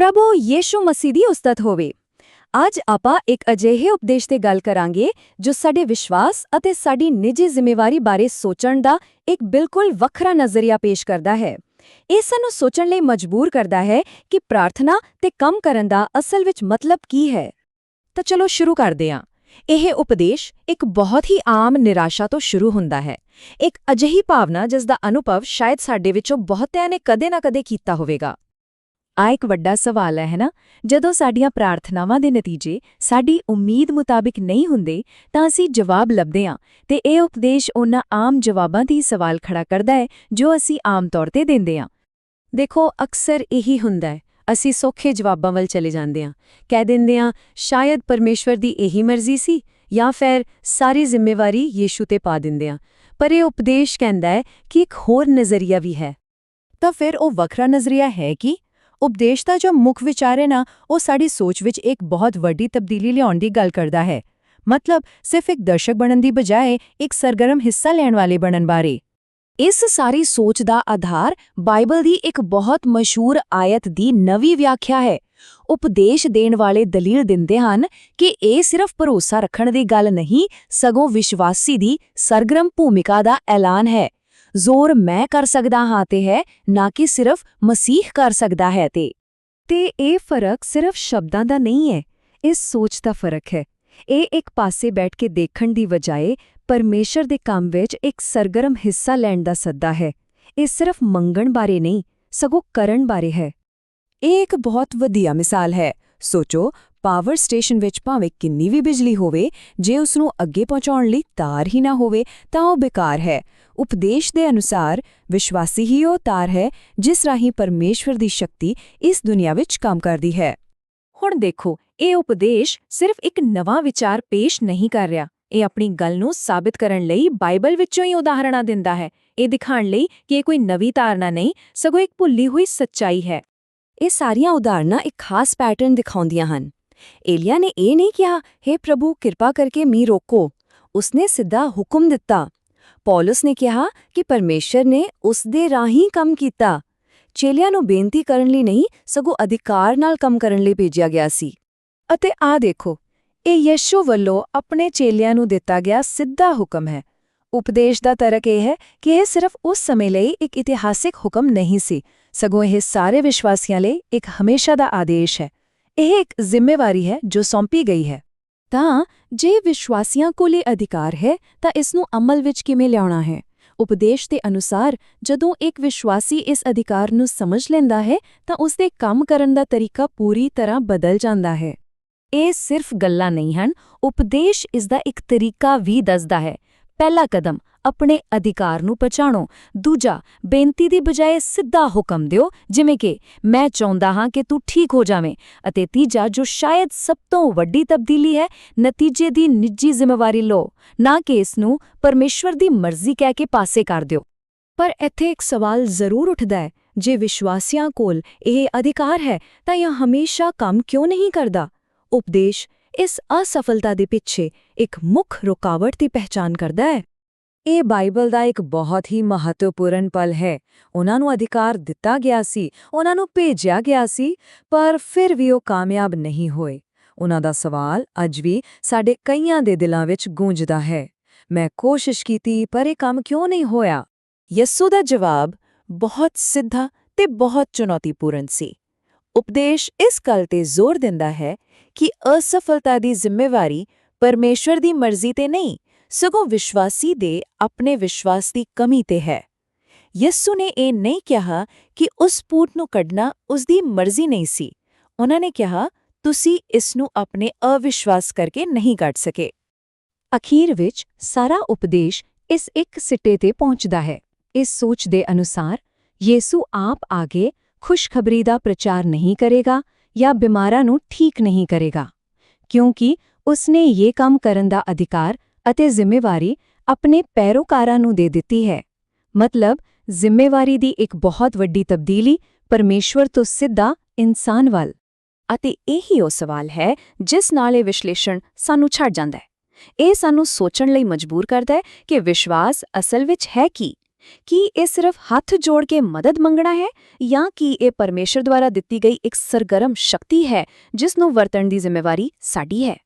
ਪ੍ਰਭੂ ਯੀਸ਼ੂ ਮਸੀਹ ਦੀ ਉਸਤਤ ਹੋਵੇ। ਅੱਜ ਆਪਾਂ ਇੱਕ ਅਜਿਹੇ ਉਪਦੇਸ਼ ਤੇ ਗੱਲ ਕਰਾਂਗੇ ਜੋ ਸਾਡੇ ਵਿਸ਼ਵਾਸ ਅਤੇ ਸਾਡੀ ਨਿੱਜੀ ਜ਼ਿੰਮੇਵਾਰੀ ਬਾਰੇ ਸੋਚਣ ਦਾ ਇੱਕ ਬਿਲਕੁਲ ਵੱਖਰਾ ਨਜ਼ਰੀਆ ਪੇਸ਼ ਕਰਦਾ ਹੈ। ਇਹ ਸਾਨੂੰ ਸੋਚਣ ਲਈ ਮਜਬੂਰ ਕਰਦਾ ਹੈ ਕਿ ਪ੍ਰਾਰਥਨਾ ਤੇ ਕੰਮ ਕਰਨ ਦਾ ਅਸਲ ਵਿੱਚ ਮਤਲਬ ਕੀ ਹੈ। ਤਾਂ ਚਲੋ ਸ਼ੁਰੂ ਕਰਦੇ ਹਾਂ। ਇਹ ਉਪਦੇਸ਼ ਇੱਕ ਬਹੁਤ ਹੀ ਆਮ ਨਿਰਾਸ਼ਾ ਤੋਂ ਸ਼ੁਰੂ ਹੁੰਦਾ ਹੈ। ਇੱਕ ਅਜਿਹੀ ਭਾਵਨਾ ਜਿਸ ਦਾ ਅਨੁਭਵ ਸ਼ਾਇਦ ਸਾਡੇ ਵਿੱਚੋਂ ਬਹੁਤਿਆਂ ਨੇ ਕਦੇ ਨਾ ਕਦੇ ਕੀਤਾ ਹੋਵੇਗਾ। ਆ ਇੱਕ ਵੱਡਾ ਸਵਾਲ ਹੈ ਨਾ? ਜਦੋਂ ਸਾਡੀਆਂ ਪ੍ਰਾਰਥਨਾਵਾਂ ਦੇ ਨਤੀਜੇ ਸਾਡੀ ਉਮੀਦ ਮੁਤਾਬਿਕ ਨਹੀਂ ਹੁੰਦੇ ਤਾਂ ਅਸੀਂ ਜਵਾਬ ਲੱਭਦੇ ਹਾਂ ਤੇ ਇਹ ਉਪਦੇਸ਼ ਉਹਨਾਂ ਆਮ ਜਵਾਬਾਂ ਦੀ ਸਵਾਲ ਖੜਾ ਕਰਦਾ ਹੈ ਜੋ ਅਸੀਂ ਆਮ ਤੌਰ ਤੇ ਦਿੰਦੇ ਹਾਂ। ਦੇਖੋ, ਅਕਸਰ ਇਹੀ ਹੁੰਦਾ ਹੈ, ਅਸੀਂ ਸੌਖੇ ਜਵਾਬਾਂ ਵੱਲ ਚਲੇ ਜਾਂਦੇ ਹਾਂ, ਕਹਿ ਦਿੰਦੇ ਹਾਂ ਸ਼ਾਇਦ ਪਰਮੇਸ਼ਵਰ ਦੀ ਇਹੀ ਮਰਜ਼ੀ ਸੀ, ਜਾਂ ਫਿਰ ਸਾਰੀ ਜ਼ਿੰਮੇਵਾਰੀ ਯੀਸ਼ੂ ਤੇ ਪਾ ਦਿੰਦੇ ਹਾਂ। ਪਰ ਇਹ ਉਪਦੇਸ਼ ਕਹਿੰਦਾ ਹੈ ਕਿ ਇੱਕ ਹੋਰ ਨਜ਼ਰੀਆ ਵੀ ਹੈ। ਤਾਂ ਫਿਰ ਉਹ ਵੱਖਰਾ ਨਜ਼ਰੀਆ ਹੈ ਕਿ ਉਪਦੇਸ਼ ਦਾ ਜੋ ਮੁੱਖ ਵਿਚਾਰ ਹੈ ਨਾ, ਉਹ ਸਾਡੀ ਸੋਚ ਵਿੱਚ ਇੱਕ ਬਹੁਤ ਵੱਡੀ ਤਬਦੀਲੀ ਲਿਆਉਣ ਦੀ ਗੱਲ ਕਰਦਾ ਹੈ। ਮਤਲਬ ਸਿਰਫ ਇੱਕ ਦਰਸ਼ਕ ਬਣਨ ਦੀ ਬਜਾਏ ਇੱਕ ਸਰਗਰਮ ਹਿੱਸਾ ਲੈਣ ਵਾਲੇ ਬਣਨ ਬਾਰੇ। ਇਸ ਸਾਰੀ ਸੋਚ ਦਾ ਆਧਾਰ ਬਾਈਬਲ ਦੀ ਇੱਕ ਬਹੁਤ ਮਸ਼ਹੂਰ ਆਇਤ ਦੀ ਨਵੀਂ ਵਿਆਖਿਆ ਹੈ। ਉਪਦੇਸ਼ ਦੇਣ ਵਾਲੇ ਦਲੀਲ ਦਿੰਦੇ ਹਨ ਕਿ ਇਹ ਸਿਰਫ ਭਰੋਸਾ ਰੱਖਣ ਦੀ ਗੱਲ ਨਹੀਂ, ਸਗੋਂ ਵਿਸ਼ਵਾਸੀ ਦੀ ਸਰਗਰਮ ਭੂਮਿਕਾ ਦਾ ਐਲਾਨ ਹੈ। ਜ਼ੋਰ ਮੈਂ ਕਰ ਸਕਦਾ ਹਾਂ ਤੇ ਹੈ, ਨਾ ਕਿ ਸਿਰਫ ਮਸੀਹ ਕਰ ਸਕਦਾ ਹੈ ਤੇ ਇਹ ਫਰਕ ਸਿਰਫ ਸ਼ਬਦਾਂ ਦਾ ਨਹੀਂ ਹੈ, ਇਸ ਸੋਚ ਦਾ ਫਰਕ ਹੈ। ਇਹ ਇੱਕ ਪਾਸੇ ਬੈਠ ਕੇ ਦੇਖਣ ਦੀ ਬਜਾਏ ਪਰਮੇਸ਼ਰ ਦੇ ਕੰਮ ਵਿੱਚ ਇੱਕ ਸਰਗਰਮ ਹਿੱਸਾ ਲੈਣ ਦਾ ਸੱਦਾ ਹੈ। ਇਹ ਸਿਰਫ ਮੰਗਣ ਬਾਰੇ ਨਹੀਂ, ਸਗੋਂ ਕਰਨ ਬਾਰੇ ਹੈ। ਇਹ ਇੱਕ ਬਹੁਤ ਵਧੀਆ ਮਿਸਾਲ ਹੈ। ਸੋਚੋ, ਪਾਵਰ ਸਟੇਸ਼ਨ ਵਿੱਚ ਭਾਵੇਂ ਕਿੰਨੀ ਵੀ ਬਿਜਲੀ ਹੋਵੇ, ਜੇ ਉਸ ਨੂੰ ਅੱਗੇ ਪਹੁੰਚਾਉਣ ਲਈ ਤਾਰ ਹੀ ਨਾ ਹੋਵੇ ਤਾਂ ਉਹ ਬੇਕਾਰ ਹੈ। ਉਪਦੇਸ਼ ਦੇ ਅਨੁਸਾਰ ਵਿਸ਼ਵਾਸੀ ਹੀ ਉਹ ਤਾਰ ਹੈ ਜਿਸ ਰਾਹੀਂ ਪਰਮੇਸ਼ਵਰ ਦੀ ਸ਼ਕਤੀ ਇਸ ਦੁਨੀਆ ਵਿੱਚ ਕੰਮ ਕਰਦੀ ਹੈ। ਹੁਣ ਦੇਖੋ, ਇਹ ਉਪਦੇਸ਼ ਸਿਰਫ ਇੱਕ ਨਵਾਂ ਵਿਚਾਰ ਪੇਸ਼ ਨਹੀਂ ਕਰ ਰਿਹਾ, ਇਹ ਆਪਣੀ ਗੱਲ ਨੂੰ ਸਾਬਿਤ ਕਰਨ ਲਈ ਬਾਈਬਲ ਵਿੱਚੋਂ ਹੀ ਉਦਾਹਰਣਾਂ ਦਿੰਦਾ ਹੈ। ਇਹ ਦਿਖਾਉਣ ਲਈ ਕਿ ਇਹ ਕੋਈ ਨਵੀਂ ਧਾਰਨਾ ਨਹੀਂ, ਸਗੋਂ ਇੱਕ ਭੁੱਲੀ ਹੋਈ ਸੱਚਾਈ ਹੈ। ਇਹ ਸਾਰੀਆਂ ਉਦਾਹਰਣਾਂ ਇੱਕ ਖਾਸ ਪੈਟਰਨ ਦਿਖਾਉਂਦੀਆਂ ਹਨ। ਏਲੀਆ ਨੇ ਇਹ ਨਹੀਂ ਕਿਹਾ, ਹੇ ਪ੍ਰਭੂ ਕਿਰਪਾ ਕਰਕੇ ਮੀਂਹ ਰੋਕੋ, ਉਸਨੇ ਸਿੱਧਾ ਹੁਕਮ ਦਿੱਤਾ। ਪੌਲਸ ਨੇ ਕਿਹਾ ਕਿ ਪਰਮੇਸ਼ਰ ਨੇ ਉਸ ਦੇ ਰਾਹੀਂ ਕੰਮ ਕੀਤਾ। ਚੇਲਿਆਂ ਨੂੰ ਬੇਨਤੀ ਕਰਨ ਲਈ ਨਹੀਂ, ਸਗੋਂ ਅਧਿਕਾਰ ਨਾਲ ਕੰਮ ਕਰਨ ਲਈ ਭੇਜਿਆ ਗਿਆ ਸੀ। ਅਤੇ ਆਹ ਦੇਖੋ, ਇਹ ਯਿਸੂ ਵੱਲੋਂ ਆਪਣੇ ਚੇਲਿਆਂ ਨੂੰ ਦਿੱਤਾ ਗਿਆ ਸਿੱਧਾ ਹੁਕਮ ਹੈ। ਉਪਦੇਸ਼ ਦਾ ਤਰਕ ਇਹ ਹੈ ਕਿ ਇਹ ਸਿਰਫ ਉਸ ਸਮੇਂ ਲਈ ਇੱਕ ਇਤਿਹਾਸਿਕ ਹੁਕਮ ਨਹੀਂ ਸੀ, ਸਗੋਂ ਇਹ ਸਾਰੇ ਵਿਸ਼ਵਾਸੀਆਂ ਲਈ ਇੱਕ ਹਮੇਸ਼ਾ ਦਾ ਆਦੇਸ਼ ਹੈ। ਇਹ ਇੱਕ ਜ਼ਿੰਮੇਵਾਰੀ ਹੈ ਜੋ ਸੌਂਪੀ ਗਈ ਹੈ। ਤਾਂ ਜੇ ਵਿਸ਼ਵਾਸੀਆਂ ਕੋਲ ਇਹ ਅਧਿਕਾਰ ਹੈ ਤਾਂ ਇਸ ਨੂੰ ਅਮਲ ਵਿੱਚ ਕਿਵੇਂ ਲਿਆਉਣਾ ਹੈ? ਉਪਦੇਸ਼ ਦੇ ਅਨੁਸਾਰ ਜਦੋਂ ਇੱਕ ਵਿਸ਼ਵਾਸੀ ਇਸ ਅਧਿਕਾਰ ਨੂੰ ਸਮਝ ਲੈਂਦਾ ਹੈ ਤਾਂ ਉਸ ਦੇ ਕੰਮ ਕਰਨ ਦਾ ਤਰੀਕਾ ਪੂਰੀ ਤਰ੍ਹਾਂ ਬਦਲ ਜਾਂਦਾ ਹੈ। ਇਹ ਸਿਰਫ ਗੱਲਾਂ ਨਹੀਂ ਹਨ, ਉਪਦੇਸ਼ ਇਸ ਦਾ ਇੱਕ ਤਰੀਕਾ ਵੀ ਦੱਸਦਾ ਹੈ। ਪਹਿਲਾ ਕਦਮ, ਆਪਣੇ ਅਧਿਕਾਰ ਨੂੰ ਪਛਾਣੋ। ਦੂਜਾ, ਬੇਨਤੀ ਦੀ ਬਜਾਏ ਸਿੱਧਾ ਹੁਕਮ ਦਿਓ, ਜਿਵੇਂ ਕਿ ਮੈਂ ਚਾਹੁੰਦਾ ਹਾਂ ਕਿ ਤੂੰ ਠੀਕ ਹੋ ਜਾਵੇਂ। ਅਤੇ ਤੀਜਾ, ਜੋ ਸ਼ਾਇਦ ਸਭ ਤੋਂ ਵੱਡੀ ਤਬਦੀਲੀ ਹੈ, ਨਤੀਜੇ ਦੀ ਨਿੱਜੀ ਜ਼ਿੰਮੇਵਾਰੀ ਲਓ, ਨਾ ਕਿ ਇਸ ਨੂੰ ਪਰਮੇਸ਼ਵਰ ਦੀ ਮਰਜ਼ੀ ਕਹਿ ਕੇ ਪਾਸੇ ਕਰ ਦਿਓ। ਪਰ ਇੱਥੇ ਇੱਕ ਸਵਾਲ ਜ਼ਰੂਰ ਉੱਠਦਾ ਹੈ, ਜੇ ਵਿਸ਼ਵਾਸੀਆਂ ਕੋਲ ਇਹ ਅਧਿਕਾਰ ਹੈ ਤਾਂ ਇਹ ਹਮੇਸ਼ਾ ਕੰਮ ਕਿਉਂ ਨਹੀਂ ਕਰਦਾ? ਉਪਦੇਸ਼ ਇਸ ਅਸਫਲਤਾ ਦੇ ਪਿੱਛੇ ਇੱਕ ਮੁੱਖ ਰੁਕਾਵਟ ਦੀ ਪਹਿਚਾਣ ਕਰਦਾ ਹੈ। ਇਹ ਬਾਈਬਲ ਦਾ ਇੱਕ ਬਹੁਤ ਹੀ ਮਹੱਤਵਪੂਰਨ ਪਲ ਹੈ। ਉਹਨਾਂ ਨੂੰ ਅਧਿਕਾਰ ਦਿੱਤਾ ਗਿਆ ਸੀ, ਉਹਨਾਂ ਨੂੰ ਭੇਜਿਆ ਗਿਆ ਸੀ, ਪਰ ਫਿਰ ਵੀ ਉਹ ਕਾਮਯਾਬ ਨਹੀਂ ਹੋਏ। ਉਹਨਾਂ ਦਾ ਸਵਾਲ ਅੱਜ ਵੀ ਸਾਡੇ ਕਈਆਂ ਦੇ ਦਿਲਾਂ ਵਿੱਚ ਗੂੰਜਦਾ ਹੈ, ਮੈਂ ਕੋਸ਼ਿਸ਼ ਕੀਤੀ ਪਰ ਇਹ ਕੰਮ ਕਿਉਂ ਨਹੀਂ ਹੋਇਆ? ਯਿਸੂ ਦਾ ਜਵਾਬ ਬਹੁਤ ਸਿੱਧਾ ਤੇ ਬਹੁਤ ਚੁਣੌਤੀਪੂਰਨ ਸੀ। ਉਪਦੇਸ਼ ਇਸ ਗੱਲ ਤੇ ਜ਼ੋਰ ਦਿੰਦਾ ਹੈ ਕਿ ਅਸਫਲਤਾ ਦੀ ਜ਼ਿੰਮੇਵਾਰੀ ਪਰਮੇਸ਼ਵਰ ਦੀ ਮਰਜ਼ੀ ਤੇ ਨਹੀਂ, ਸਗੋਂ ਵਿਸ਼ਵਾਸੀ ਦੇ ਆਪਣੇ ਵਿਸ਼ਵਾਸ ਦੀ ਕਮੀ ਤੇ ਹੈ। ਯਿਸੂ ਨੇ ਇਹ ਨਹੀਂ ਕਿਹਾ ਕਿ ਉਸ ਪੂਤ ਨੂੰ ਕੱਢਣਾ ਉਸ ਦੀ ਮਰਜ਼ੀ ਨਹੀਂ ਸੀ। ਉਹਨਾਂ ਨੇ ਕਿਹਾ, ਤੁਸੀਂ ਇਸ ਨੂੰ ਆਪਣੇ ਅਵਿਸ਼ਵਾਸ ਕਰਕੇ ਨਹੀਂ ਕੱਢ ਸਕੇ। ਅਖੀਰ ਵਿੱਚ ਸਾਰਾ ਉਪਦੇਸ਼ ਇਸ ਇੱਕ ਸਿੱਟੇ ਤੇ ਪਹੁੰਚਦਾ ਹੈ। ਇਸ ਸੋਚ ਦੇ ਅਨੁਸਾਰ ਯਿਸੂ ਆਪ ਆਗੇ ਖੁਸ਼ਖਬਰੀ ਦਾ ਪ੍ਰਚਾਰ ਨਹੀਂ ਕਰੇਗਾ ਜਾਂ ਬਿਮਾਰਾਂ ਨੂੰ ਠੀਕ ਨਹੀਂ ਕਰੇਗਾ, ਕਿਉਂਕਿ ਉਸਨੇ ਇਹ ਕੰਮ ਕਰਨ ਦਾ ਅਧਿਕਾਰ ਅਤੇ ਜ਼ਿੰਮੇਵਾਰੀ ਆਪਣੇ ਪੈਰੋਕਾਰਾਂ ਨੂੰ ਦੇ ਦਿੱਤੀ ਹੈ। ਮਤਲਬ ਜ਼ਿੰਮੇਵਾਰੀ ਦੀ ਇੱਕ ਬਹੁਤ ਵੱਡੀ ਤਬਦੀਲੀ ਪਰਮੇਸ਼ਵਰ ਤੋਂ ਸਿੱਧਾ ਇਨਸਾਨ ਵੱਲ। ਅਤੇ ਇਹੀ ਉਹ ਸਵਾਲ ਹੈ ਜਿਸ ਨਾਲ ਇਹ ਵਿਸ਼ਲੇਸ਼ਣ ਸਾਨੂੰ ਛੱਡ ਜਾਂਦਾ ਹੈ। ਇਹ ਸਾਨੂੰ ਸੋਚਣ ਲਈ ਮਜਬੂਰ ਕਰਦਾ ਹੈ ਕਿ ਵਿਸ਼ਵਾਸ ਅਸਲ ਵਿੱਚ ਹੈ ਕੀ? ਕੀ ਇਹ ਸਿਰਫ ਹੱਥ ਜੋੜ ਕੇ ਮਦਦ ਮੰਗਣਾ ਹੈ ਜਾਂ ਕੀ ਇਹ ਪਰਮੇਸ਼ਰ ਦੁਆਰਾ ਦਿੱਤੀ ਗਈ ਇੱਕ ਸਰਗਰਮ ਸ਼ਕਤੀ ਹੈ ਜਿਸ ਨੂੰ ਵਰਤਣ ਦੀ ਜ਼ਿੰਮੇਵਾਰੀ ਸਾਡੀ ਹੈ?